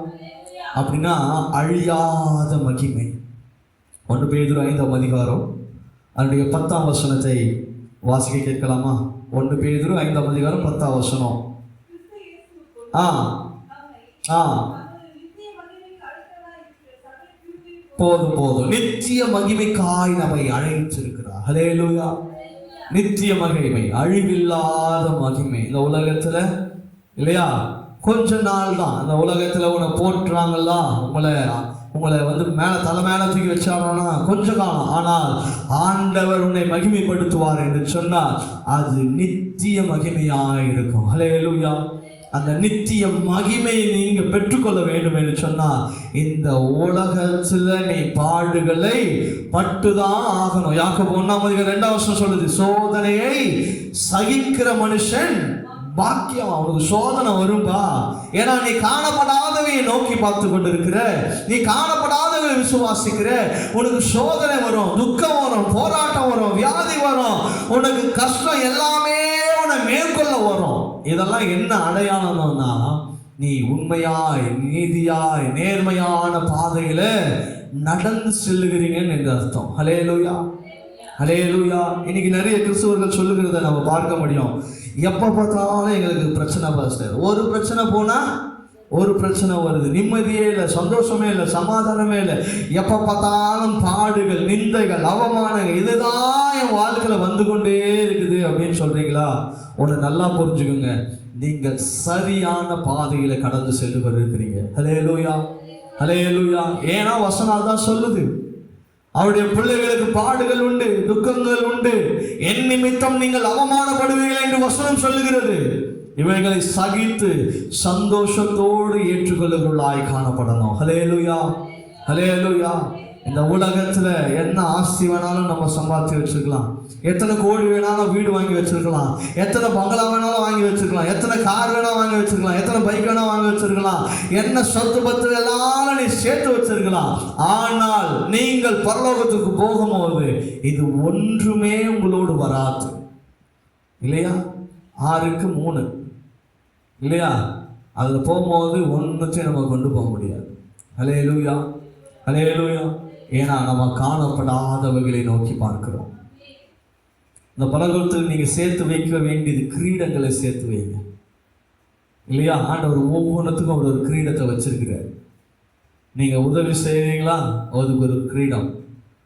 அப்படின்னா அழியாத மகிமை. 1 பேதுரு 5:10 அதனுடைய 10 வாசிக்க கேட்கலாமா? 1 பேதுரு 5:10. போதும். நித்திய மகிமைக்காய் நம்மை அழைத்திருக்கிறார். ஹல்லேலூயா. நித்திய மகிமை, அழிவில்லாத மகிமை. இந்த உலகத்துல இல்லையா, கொஞ்ச நாள் தான். இந்த உலகத்துல உன்னை போட்டுறாங்கல்ல, உங்களை வந்து தலை மேல தூக்கி வச்சாங்கன்னா கொஞ்ச காலம். ஆனால் ஆண்டவர் உன்னை மகிமைப்படுத்துவார் என்று சொன்னால் அது நித்திய மகிமையாக இருக்கும். ஹல்லேலூயா. அந்த நித்திய மகிமையை நீங்க பெற்றுக்கொள்ள வேண்டும் என்று சொன்னால் இந்த உலகத்துல நீ பாடுகளை பட்டுதான் ஆகணும். யாக்கோபு 1:2 சொல்லுது, சோதனையை சகிக்கிற மனுஷன் பாக்கியம். அவனுக்கு சோதனை வரும்பா. ஏன்னா நீ காணப்படாதவையை நோக்கி பார்த்து கொண்டிருக்கிற, நீ காணப்படாதவை விசுவாசிக்கிற. உனக்கு சோதனை வரும், துக்கம் வரும், போராட்டம் வரும், வியாதி வரும், உனக்கு கஷ்டம் எல்லாமே உன்னை மேற்கொள்ள வரும். இதெல்லாம் என்ன அடையாளம்னா, நீ உண்மையாய் நீதியாய் நேர்மையான பாதையில நடந்து செல்லுகிறீங்கன்னு என்று அர்த்தம். ஹல்லேலூயா. ஹல்லேலூயா. இன்னைக்கு நிறைய கிறிஸ்தவர்கள் சொல்லுகிறத நம்ம பார்க்க முடியும். எப்போ பார்த்தாலும் எங்களுக்கு பிரச்சனை பாஸ்டர். ஒரு பிரச்சனை போனால் ஒரு பிரச்சனை வருது, நிம்மதியே இல்லை, சந்தோஷமே இல்லை, சமாதானமே இல்லை. எப்போ பார்த்தாலும் பாடுகள், நிந்தைகள், அவமானங்கள், இதுதான் என் வாழ்க்கையில் வந்து கொண்டே இருக்குது அப்படின்னு சொல்றீங்களா? ஒன்று நல்லா புரிஞ்சுக்கோங்க, நீங்கள் சரியான பாதையில கடந்து சென்று கொண்டிருக்கிறீங்க. ஹல்லேலூயா. ஹல்லேலூயா. ஏன்னா வசனம் தான் சொல்லுது, அவருடைய பிள்ளைகளுக்கு பாடுகள் உண்டு, துக்கங்கள் உண்டு, என் நிமித்தம் நீங்கள் அவமானப்படுவீர்கள் என்று வசனம் சொல்லுகிறது. இவைகளை சகித்து சந்தோஷத்தோடு ஏற்றுக்கொள்ளுகிறாய் காணப்படணும். ஹல்லேலூயா. ஹல்லேலூயா. இந்த உலகத்துல என்ன ஆஸ்தி வேணாலும் நம்ம சம்பாதிச்சு வச்சிருக்கலாம், எத்தனை கோடி வேணாலும் வீடு வாங்கி வச்சிருக்கலாம், எத்தனை பங்களா வேணாலும் வாங்கி வச்சிருக்கலாம், எத்தனை கார் வேணாலும் வாங்கி வச்சிருக்கலாம், எத்தனை பைக் வேணாலும் வாங்கி வச்சிருக்கலாம், என்ன சொத்து பத்து எல்லாம் நீ சேர்த்து வச்சிருக்கலாம். ஆனால் நீங்கள் பரலோகத்துக்கு போகும்போது இது ஒன்றுமே உங்களோடு வராது. இல்லையா? 6க்கு 3 இல்லையா? அதில் போகும்போது ஒன்றுத்தையும் நம்ம கொண்டு போக முடியாது. ஹல்லேலூயா. ஹல்லேலூயா. ஏன்னா நம்ம காணப்படாதவைகளை நோக்கி பார்க்கிறோம். இந்த பரலோகத்தில் நீங்கள் சேர்த்து வைக்க வேண்டியது கிரீடங்களை சேர்த்து வைங்க. இல்லையா? ஆண்டவர் ஒவ்வொன்றுத்துக்கும் அவர் ஒரு கிரீடத்தை வச்சிருக்கிறார். நீங்கள் உதவி செய்கிறீங்களா, அதுக்கு ஒரு கிரீடம்.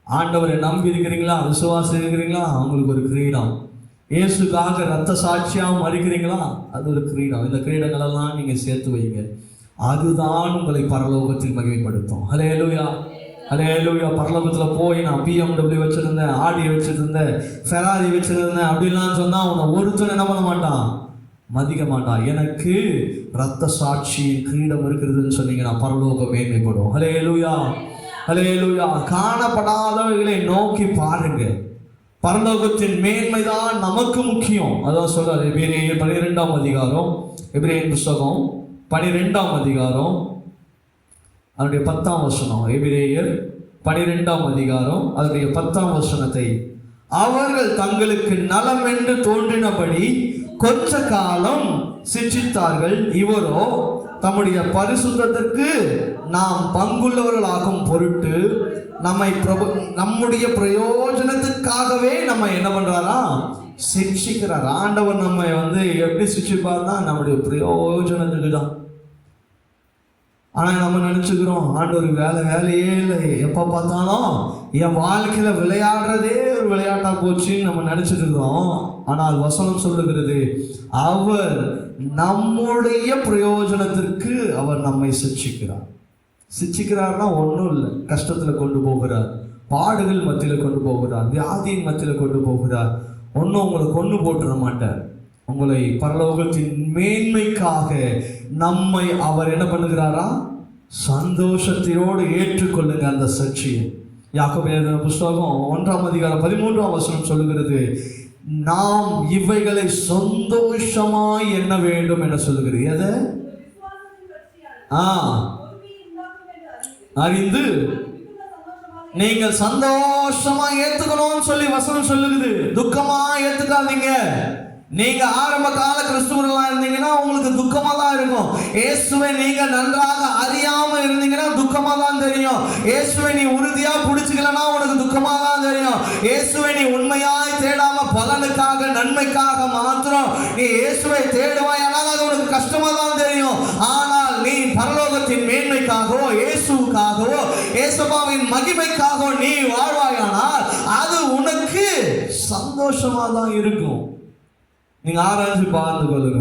ஆண்டவரை நம்பி இருக்கிறீங்களா, விசுவாசம் இருக்கிறீங்களா, அவங்களுக்கு ஒரு கிரீடம். இயேசுக்காக ரத்த சாட்சியாகவும் மறிக்கிறீங்களா, அது ஒரு கிரீடம். இந்த கிரீடங்களெல்லாம் நீங்கள் சேர்த்து வைங்க. அதுதான் உங்களை பரலோகத்தில் மகிமைப்படுத்தும். ஹல்லேலூயா. ஹல்லேலூயா. பரலோகத்தில் போய் நான் BMW வச்சுருந்தேன், ஆடி வச்சுருந்தேன், ஃபெராரி வச்சுருந்தேன் அப்படின்லாம் சொன்னால் உன்னை ஒருத்தர் என்ன பண்ண மாட்டான், மதிக்க மாட்டான். எனக்கு ரத்த சாட்சியின் கிரீடம் இருக்கிறதுன்னு சொன்னீங்கன்னா பரலோகம் மேன்மைப்படும். ஹல்லேலூயா. ஹல்லேலூயா. காணப்படாதவைகளை நோக்கி பாருங்க. பரலோகத்தின் மேன்மைதான் நமக்கு முக்கியம். அதான் சொல்றாரு எபிரேயர் 12ஆம் அதிகாரம், எபிரேயர் புஸ்தகம் 12ஆம் அதிகாரம் அதனுடைய 10ஆம் வசனம். எபிரேயர் 12ஆம் அதிகாரம் அதனுடைய 10ஆம் வசனத்தை, அவர்கள் தங்களுக்கு நலம் என்று தோன்றினபடி கொஞ்ச காலம் சிற்றித்தார்கள், இவரோ தம்முடைய பரிசுத்தத்திற்கு நாம் பங்குள்ளவர்களாகும் பொருட்டு நம்முடைய பிரயோஜனத்துக்காகவே நம்ம என்ன பண்றாரா, சிக்ஷிக்கிறார். ஆண்டவர் நம்ம எப்படி சிக்ஷிப்பார்னா நம்முடைய பிரயோஜனத்துக்கு தான். ஆனா நம்ம நினைச்சுக்கிறோம் ஆண்டவர் வேலையே இல்லை, எப்ப பார்த்தாலும் என் வாழ்க்கையில விளையாடுறதே ஒரு விளையாட்டா போச்சுன்னு நம்ம நினைச்சிட்டு இருக்கிறோம். ஆனால் வசனம் சொல்லுகிறது, அவர் நம்முடைய பிரயோஜனத்திற்கு அவர் நம்மை சிக்ஷிக்கிறார். சிக்ஷிக்கிறார்னா ஒன்றும் இல்லை, கஷ்டத்துல கொண்டு போகிறார், பாடுகள் மத்தியில கொண்டு போகிறார், வியாதியின் மத்தியில கொண்டு போகிறார். ஒன்றும் உங்களை கொண்டு போட்டுற மாட்டார். உங்களை பரலோகத்தின் மேன்மைக்காக நம்மை அவர் என்ன பண்ணுகிறாரா, சந்தோஷத்தோடு ஏற்றுக்கொள்ளுங்க அந்த சாட்சியை. யாக்கோபு எழுதின புஸ்தகம் 1ஆம் அதிகாரம் 13ஆம் வசனம் சொல்லுகிறது, நாம் இவைகளை சந்தோஷமாய் எண்ண வேண்டும் என சொல்லுகிறது. எதை அறிந்து நீங்கள் சந்தோஷமா ஏத்துக்கணும்னு சொல்லி வசனம் சொல்லுகிறது. துக்கமா ஏத்துக்காதீங்க. நீங்க ஆரம்ப கால கிறிஸ்துவர்களா இருந்தீங்கன்னா உங்களுக்கு துக்கமா தான் இருக்கும். இயேசுவை நீங்க நன்றாக அறியாம இருந்தீங்கன்னா துக்கமா தான் தெரியும். இயேசுவை நீ உறுதியா பிடிச்சிக்கலன்னா உனக்கு துக்கமா தான் தெரியும். இயேசுவை நீ உண்மையாய் தேடாம பலனுக்காக நன்மைக்காக மாத்திரம் நீ இயேசுவை தேடுவாயானால் அது உனக்கு கஷ்டமா தான் தெரியும். ஆனால் நீ பரலோகத்தின் மேன்மைக்காகவோ இயேசுக்காகவோ இயேசுவின் மகிமைக்காகவோ நீ வாழ்வாயானால் அது உனக்கு சந்தோஷமா தான் இருக்கும். நீங்க ஆராய்ச்சி பார்த்து கொள்ளுங்க.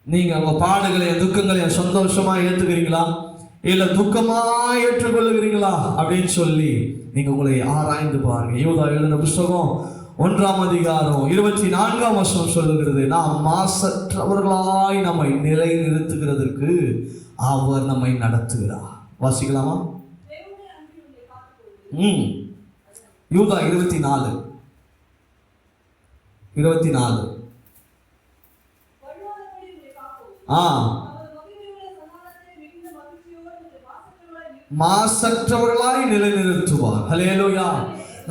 நீங்க உங்க பாடுகளையும் துக்கங்களையும் சந்தோஷமா ஏற்றுக்கிறீங்களா இல்ல துக்கமா ஏற்றுக்கொள்ளுகிறீங்களா அப்படின்னு சொல்லி நீங்க உங்களை ஆராய்ந்து பாருங்க. யூதா எழுதின புஸ்தகம் 1ஆம் அதிகாரம் 24ஆம் வசனம் சொல்லுகிறது, நாம் மாசற்றவர்களாய் நம்மை நிலை நிறுத்துகிறதற்கு அவர் நம்மை நடத்துகிறார். வாசிக்கலாமா? யூதா 24 மாசற்றவர்களாய் நிலைநிறுத்துவார். ஹல்லேலூயா.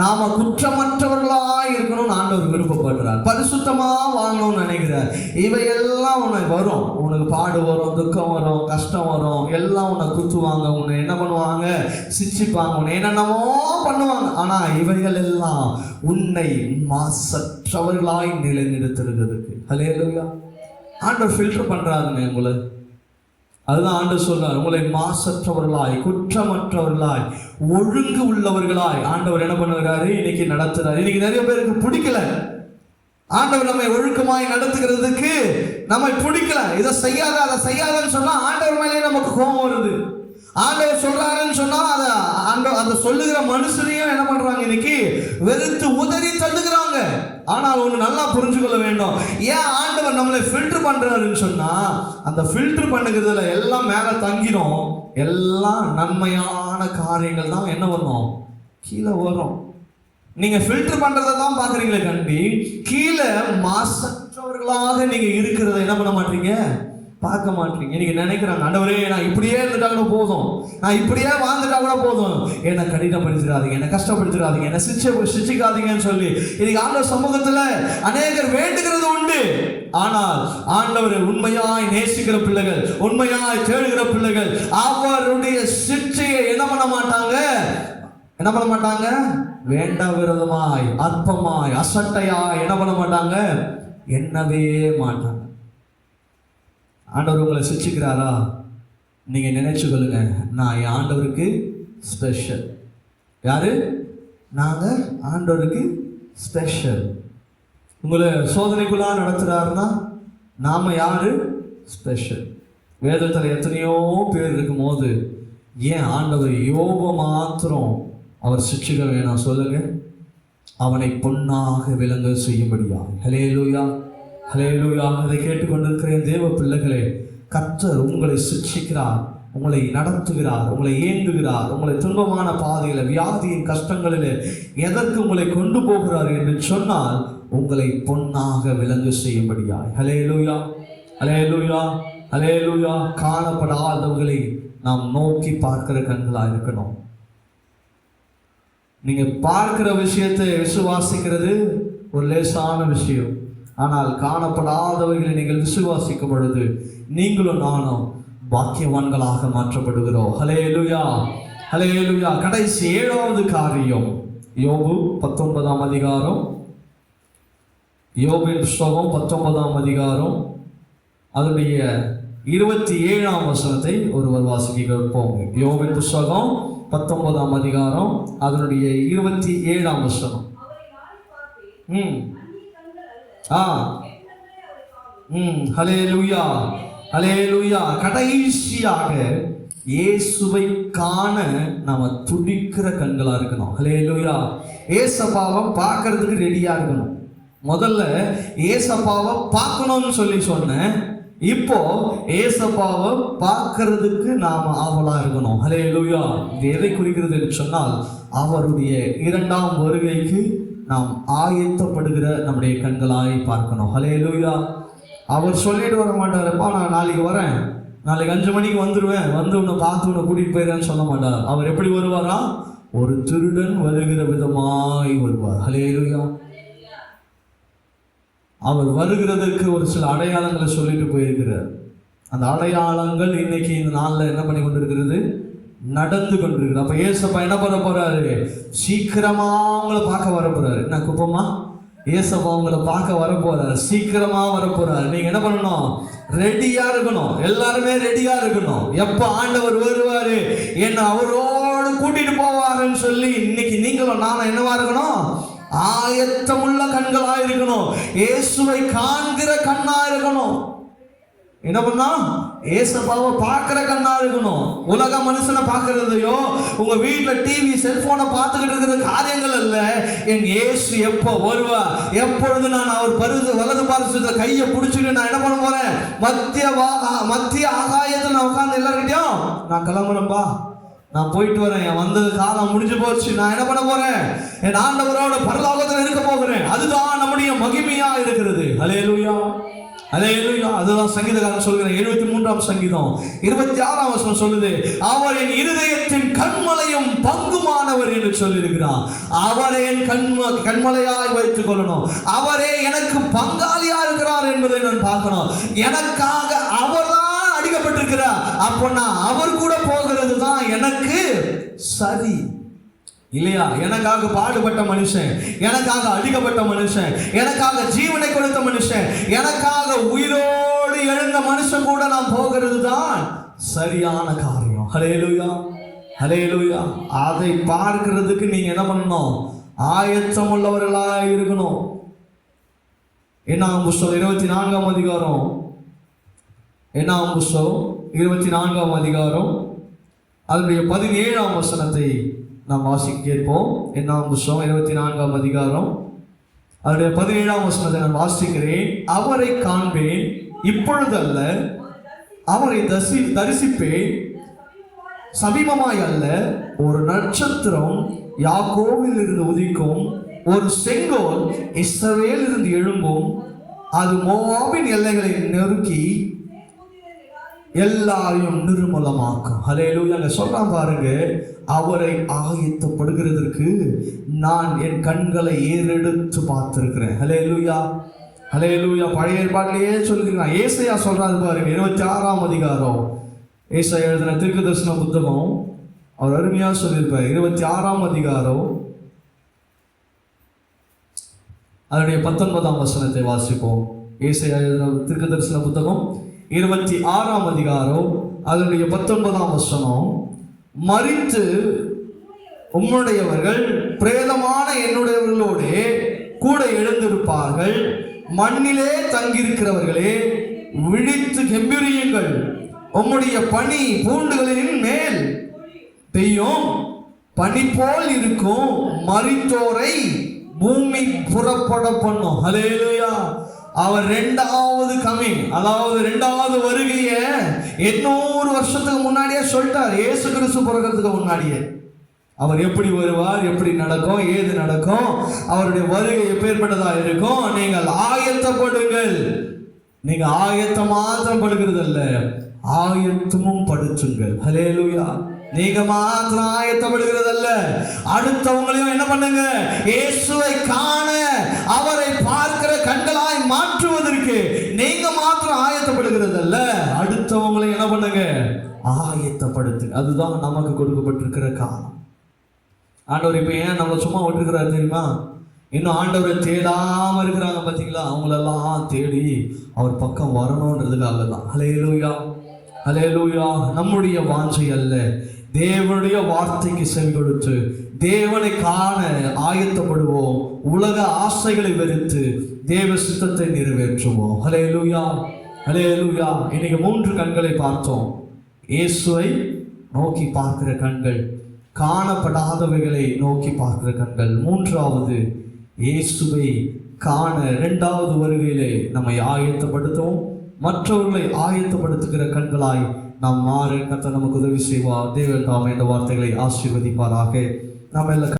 நாம குற்றமற்றவர்களாய் இருக்கணும்னு ஆண்டவர் விருப்பப்படுறார். பரிசுத்தமா வாழணும்னு நினைக்கிறார். இவையெல்லாம் உனக்கு வரும், உனக்கு பாடு வரும், துக்கம் வரும், கஷ்டம் வரும், எல்லாம் உன்னை குத்துவாங்க, உன்னை என்ன பண்ணுவாங்க, சிச்சிப்பாங்க, உன்னை என்னென்னமோ பண்ணுவாங்க. ஆனா இவைகள் எல்லாம் உன்னை மாசற்றவர்களாய் நிலைநிறுத்துறதுக்கு. ஹல்லேலூயா. ஆண்டவர் ஃபில்டர் பண்றாருங்க உங்களை. அதுதான் ஆண்டவர் சொல்றார், உங்களை மாசற்றவர்களாய் குற்றமற்றவர்களாய் ஒழுங்கு உள்ளவர்களாய் ஆண்டவர் என்ன பண்ணுறாரு, இன்னைக்கு நடத்துறாரு. இன்னைக்கு நிறைய பேருக்கு பிடிக்கல ஆண்டவர் நம்மை ஒழுக்கமாய் நடத்துகிறதுக்கு. நம்மை பிடிக்கல, இதை செய்யாத அதை செய்யாதன்னு சொன்னா ஆண்டவர் மேலே நமக்கு கோபம் வருது. ஆண்டவர் சொல்றாருன்னு சொன்னா அதை சொல்லுகிற மனுஷனையும் என்ன பண்றாங்க, இன்னைக்கு வெறுத்து உதறி தள்ளுகிறாங்க. ஆனால் ஒன்று நல்லா புரிஞ்சுக்கொள்ள வேண்டும், ஏன் ஆண்டவர் நம்மளை ஃபில்டர் பண்றாருன்னு சொன்னா அந்த ஃபில்டர் பண்ணுகிறதுல எல்லாம் மேலே தங்கிடும். எல்லாம் நன்மையான காரியங்கள் தான் என்ன வரும், கீழே வரும். நீங்க ஃபில்டர் பண்றதை தான் பாக்குறீங்களே கண்டி, கீழே மாசற்றவர்களாக நீங்க இருக்கிறத என்ன பண்ண மாட்டீங்க, பார்க்க மாட்டீங்க. நீங்க நினைக்கிறாங்க, ஆண்டவரே நான் இப்படியே இருந்துட்டா கூட போதும், நான் இப்படியே வாழ்ந்துட்டா கூட போதும், என்னை கடினப்படுத்திடாதீங்க, என்னை கஷ்டப்படுத்திடாதீங்க, என்னை சிச்சிக்காதீங்கன்னு சொல்லி இன்னைக்கு ஆண்டவர் சமூகத்துல அநேகர் வேண்டுகிறது உண்டு. ஆனால் ஆண்டவர் உண்மையாய் நேசிக்கிற பிள்ளைகள், உண்மையாய் தேடுகிற பிள்ளைகள் அவருடைய சிற்சையை என்ன பண்ண மாட்டாங்க, வேண்டா விரோதமாய் அற்பமாய் அசட்டையாய் என்ன பண்ண மாட்டாங்க, எண்ணவே மாட்டாங்க. ஆண்டவர் உங்களை சிச்சிக்கிறாரா, நீங்க நினைச்சு கொள்ளுங்க, நான் என் ஆண்டவருக்கு ஸ்பெஷல். யாரு? நாங்க ஆண்டவருக்கு ஸ்பெஷல். உங்களை சோதனைக்குள்ளா நடத்துறாருன்னா நாம யாரு? ஸ்பெஷல். வேதத்தில் எத்தனையோ பேர் இருக்கும் போது ஏன் ஆண்டவர் யோபை மாத்திரம் அவர் சிச்சிக்க வேணாம் சொல்லுங்க, அவனை பொன்னாக விளங்க செய்யும்படியா. ஹல்லேலூயா, ஹல்லேலூயா. அதை கேட்டுக்கொண்டிருக்கிற தேவ பிள்ளைகளே, கர்த்தர் உங்களை சிக்ஷிக்கிறார். உங்களை நடத்துகிறார், உங்களை ஏந்துகிறார், உங்களை துன்பமான பாதையில், வியாதியின் கஷ்டங்களில் எதற்கு உங்களை கொண்டு போகிறார் என்று சொன்னால் உங்களை பொன்னாக விளங்க செய்யும்படியாய். ஹல்லேலூயா, ஹல்லேலூயா, ஹல்லேலூயா. காணப்படாதவர்களை நாம் நோக்கி பார்க்கிற கண்களாக இருக்கணும். நீங்க பார்க்கிற விஷயத்தை விசுவாசிக்கிறது ஒரு லேசான விஷயம். ஆனால் காணப்படாதவர்களை நீங்கள் விசுவாசிக்கும் பொழுது நீங்களும் நானும் பாக்கியவான்களாக மாற்றப்படுகிறோம். ஹல்லேலூயா, ஹல்லேலூயா. கடைசி 7வது காரியம், யோபு 19ஆம் அதிகாரம், யோபின் புஸ்தகம் 19ஆம் அதிகாரம் அதனுடைய 27ஆம் வசனத்தை ஒருவர் வாசிக்க கேட்போம். யோபின் புஸ்தகம் 19ஆம் அதிகாரம் அதனுடைய 27ஆம் வசனம். ஹல்லேலூயா, ஹல்லேலூயா. கடைசியாக இயேசுவை காண நாம துடிக்கிற கண்களா இருக்கணும். ஹல்லேலூயா. ஏசப்பாவை பார்க்கறதுக்கு ரெடியா இருக்கணும். முதல்ல ஏசப்பாவை பார்க்கணும்னு சொன்னேன். இப்போ ஏசப்பாவை பார்க்கறதுக்கு நாம ஆவலா இருக்கணும். ஹல்லேலூயா. இது எதை குறிக்கிறது என்று சொன்னால் அவருடைய 2ஆம் வருகைக்கு நாம் ஆயத்தப்படுகிற நம்முடைய கண்களாய் பார்க்கணும். ஹல்லேலூயா. அவர் சொல்லிட்டு வர மாட்டாருப்பா, நான் நாளைக்கு வரேன், நாளைக்கு 5 மணிக்கு வந்துடுவேன், வந்து உன்னை பார்த்து உன்னை கூட்டிட்டு போயிடுறேன்னு சொல்ல மாட்டார். அவர் எப்படி வருவாரா? ஒரு திருடன் வருகிற விதமாய் வருவார். ஹல்லேலூயா. அவர் வருகிறதற்கு ஒரு சில அடையாளங்களை சொல்லிட்டு போயிருக்கிறார். அந்த அடையாளங்கள் இன்னைக்கு இந்த நாளில் என்ன பண்ணி கொண்டிருக்கிறது? நடந்து கொண்டிருக்கிறது. அப்ப ஏசப்பா என்ன பண்ண போறாரு? சீக்கிரமா அவங்களை பார்க்க வர போறாரு. என்ன குப்பமா? ஏசப்பா அவங்களை பார்க்க வர போறாரு, சீக்கிரமா வர போறாரு. நீங்க என்ன பண்ணணும்? ரெடியா இருக்கணும். எல்லாருமே ரெடியா இருக்கணும். எப்ப ஆண்டவர் வருவாரு, என்ன அவரோடு கூட்டிட்டு போவாருன்னு சொல்லி இன்னைக்கு நீங்களும் நானும் என்னவா இருக்கணும்? ஆயத்தமுள்ள கண்களா இருக்கணும். இயேசுவை காண்கிற கண்ணா இருக்கணும். என்ன பண்ணா? ஏசப்பாவை பார்க்கிற கண்ணா இருக்கணும். உலக மனுஷனை பார்க்கறதையோ உங்க வீட்டுல டிவி செல்போனை பார்த்துக்கிட்டு இருக்கிற காரியங்கள் அல்ல. என் இயேசு எப்போ வருவா, எப்பொழுது நான் அவர் வலது பாரசத்துல கையை பிடிச்சிட்டு நான் என்ன பண்ண போறேன்? மத்திய ஆகாயத்தில் நான் உட்கார்ந்து எல்லார்கிட்டையும் நான் கிளம்புறேன்பா, நான் போயிட்டு வரேன், என் வந்தது காலம் முடிஞ்சு போச்சு, நான் என்ன பண்ண போறேன்? என் ஆண்டவரோட பரலோகத்தில் இருக்க போகிறேன். அதுதான் நம்முடைய மகிமையா இருக்கிறது. ஹல்லேலூயா, ஹல்லேலூயா. அதுதான் சங்கீதக்காரன் சொல்கிறேன். 73ஆம் சங்கீதம் 26ஆம் வசனம் சொல்லுது, அவர் என் இருதயத்தின் கண்மலையும் பங்குமானவர் என்று சொல்லியிருக்கிறார். அவரை என் கண்மலையாய் வைத்துக் கொள்ளணும். அவரே எனக்கு பங்காளியா இருக்கிறார் என்பதை நான் பார்க்கணும். எனக்காக அவர் தான் அடிக்கப்பட்டிருக்கிறார். அப்போ நான் அவர் கூட போகிறது தான் எனக்கு சரி இல்லையா? எனக்காக பாடுபட்ட மனுஷன், எனக்காக அடிக்கப்பட்ட மனுஷன், எனக்காக ஜீவனை கொடுத்த மனுஷன், எனக்காக உயிரோடு எழுந்த மனுஷன் கூட நான் போகிறது தான் சரியான காரியம். ஹல்லேலூயா, ஹல்லேலூயா. அதை பார்க்கிறதுக்கு நீங்க என்ன பண்ணணும்? ஆயத்தம் உள்ளவர்களாக இருக்கணும். என்னாகும் புஸ்தகம் 24ஆம் அதிகாரம், என்னாகும் புஸ்தகம் 24ஆம் அதிகாரம் அதனுடைய 17ஆம் வசனத்தை நாம் வாசிக்க கேட்போம். என்னாகும் புஸ்தகம் 24ஆம் அதிகாரம் அதனுடைய 17ஆம் வசனத்தை நான் வாசிக்கிறேன். அவரை காண்பேன், இப்பொழுது அல்ல, அவரை தரிசிப்பேன், சமீபமாய் அல்ல. ஒரு நட்சத்திரம் யாக்கோபில் இருந்து உதிக்கும், ஒரு செங்கோல் இஸ்ரவேலில் இருந்து எழும்பும், அது மோவாபின் எல்லைகளை நெருக்கி எல்லாரையும் நிர்மூலமாக்கும். ஹல்லேலூயா. அங்க சொல்றான் பாருங்க, அவரை ஆயத்தப்படுகிறதற்கு நான் என் கண்களை ஏறெடுத்து பார்த்திருக்கிறேன். ஹல்லேலூயா, ஹல்லேலூயா. பழைய ஏற்பாட்டிலேயே சொல்லிருக்கிறான். ஏசாயா சொல்றாரு பாருங்க, 26ஆம் அதிகாரம், ஏசாயா எழுதின தீர்க்கதரிசன புத்தகம், அவர் அருமையா சொல்லியிருப்பார். 26ஆம் அதிகாரம் அதனுடைய 19ஆம் வசனத்தை வாசிப்போம். ஏசாயா எழுதின தீர்க்கதரிசன புத்தகம் 26ஆம் அதிகாரம் அதனுடைய 19ஆம் வசனம், மரித்து உம்முடையவர்கள் பிரேதமான என்னுடையவர்களோடு கூட எழுந்திருப்பார்கள், மண்ணிலே தங்கியிருக்கிறவர்களே விழித்து கெம்பீரியுங்கள், உம்முடைய பனி பூண்டுகளின் மேல் பெய்யும், பனி போல் இருக்கும், மரித்தோரை பூமி புறப்பட பண்ணும். ஹல்லேலூயா. அவர் இரண்டாவது கமிங், அதாவது இரண்டாவது வருகைய 800 வருஷத்துக்கு முன்னாடியே சொல்லிட்டார். இயேசு கிறிஸ்து பிறக்கிறதுக்கு முன்னாடியே அவர் எப்படி வருவார், எப்படி நடக்கும், ஏது நடக்கும், அவருடைய வருகை எப்பேற்பட்டதா இருக்கும். நீங்கள் ஆயத்தப்படுங்கள். நீங்க ஆயத்தம் மாத்திரம் படுகிறது அல்ல, ஆயத்தமும் படுத்துங்கள். ஹல்லேலூயா. நீங்க மாத்திரம் ஆயத்தப்படுகிறது அல்ல, அடுத்தவங்களையும் என்ன பண்ணுங்க, இயேசுவை காண அவரை பார்க்கிற கண்களாய் மாற்றுவதற்கு நீங்க மாத்திரம் ஆயத்தப்படுகிறது அல்ல, அடுத்தவங்களையும் என்ன பண்ணுங்க, ஆயத்தப்படுத்து. அதுதான் நமக்கு கொடுக்கப்பட்டிருக்கிற காலம். ஆண்டவர் இப்ப ஏன் நம்ம சும்மா விட்டுருக்கிறாரு தெரியுமா? இன்னும் ஆண்டவரை தேடாம இருக்கிறாங்க பார்த்தீங்களா, அவங்களெல்லாம் தேடி அவர் பக்கம் வரணுன்றதுக்காக தான். ஹல்லேலூயா, ஹல்லேலூயா. நம்முடைய வாஞ்சை அல்ல, தேவனுடைய வார்த்தைக்கு செவி கொடுத்து தேவனை காண ஆயத்தப்படுவோம். உலக ஆசைகளை வெறுத்து தேவ சித்தத்தை நிறைவேற்றுவோம். ஹல்லேலூயா, ஹல்லேலூயா. இன்னைக்கு 3 கண்களை பார்த்தோம். இயேசுவை நோக்கி பார்க்கிற கண்கள், காணப்படாதவைகளை நோக்கி பார்க்கிற கண்கள். 3வது இயேசுவை காண 2வது வருகையிலே நம்மை ஆயத்தப்படுத்தவும் மற்றவர்களை ஆயத்தப்படுத்துகிற கண்களாய் நாம் மாற கர்த்தர் நமக்கு உதவி செய்வார். தேவன் தாமே இந்த வார்த்தைகளை ஆசீர்வதிப்பாராக. நாம் எல்லாம்